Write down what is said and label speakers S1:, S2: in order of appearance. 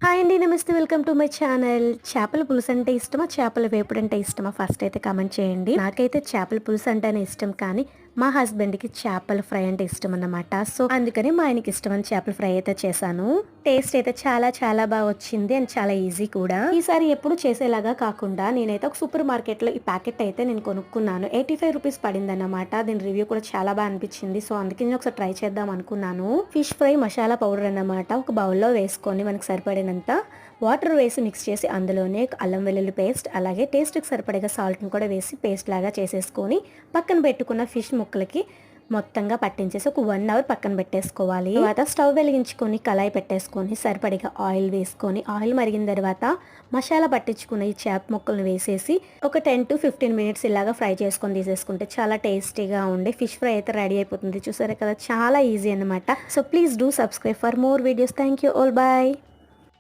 S1: Hi అండి. నమస్తే. Welcome to my channel. చేపల పులుసు అంటే ఇష్టమా? చేపల వేపుడు అంటే ఇష్టమా? ఫస్ట్ అయితే కామెంట్ చేయండి. నాకైతే చేపల పులుసు అంటేనే ఇష్టం, కానీ మా హస్బెండ్‌కి చేపల ఫ్రై అంటే ఇష్టం అన్నమాట. సో, అందుకని మా ఆయనకి ఇష్టమని చేపల ఫ్రై అయితే చేశాను. టేస్ట్ అయితే చాలా చాలా బాగా వచ్చింది అండ్ చాలా ఈజీ కూడా. ఈసారి ఎప్పుడు చేసేలాగా కాకుండా నేనైతే ఒక సూపర్ మార్కెట్‌లో ఈ ప్యాకెట్ అయితే నేను కొనుక్కున్నాను. రూ. 85 పడిందన్నమాట. దీని రివ్యూ కూడా చాలా బాగా అనిపించింది. సో, అందుకే నేను ఒకసారి ట్రై చేద్దాం అనుకున్నాను. ఫిష్ ఫ్రై మసాలా పౌడర్ అన్నమాట. ఒక బౌల్‌లో వేసుకొని మనకు సరిపడినంత వాటర్ వేసి మిక్స్ చేసి అందులోనే అల్లం వెల్లుల్లి పేస్ట్, అలాగే టేస్ట్కి సరిపడగా సాల్ట్ని కూడా వేసి పేస్ట్ లాగా చేసేసుకొని పక్కన పెట్టుకున్న ఫిష్ ముక్కలకి మొత్తంగా పట్టించేసి ఒక 1 అవర్ పక్కన పెట్టేసుకోవాలి. తర్వాత స్టవ్ వెలిగించుకొని కళాయి పెట్టేసుకొని సరిపడిగా ఆయిల్ వేసుకొని ఆయిల్ మరిగిన తర్వాత మసాలా పట్టించుకున్న ఈ చేప ముక్కలను వేసేసి ఒక 10 to 15 మినిట్స్ ఇలాగా ఫ్రై చేసుకొని తీసేసుకుంటే చాలా టేస్టీగా ఉండే ఫిష్ ఫ్రై అయితే రెడీ అయిపోతుంది. చూసారా కదా, చాలా ఈజీ అన్నమాట. So please do subscribe for more videos. Thank you all. Bye.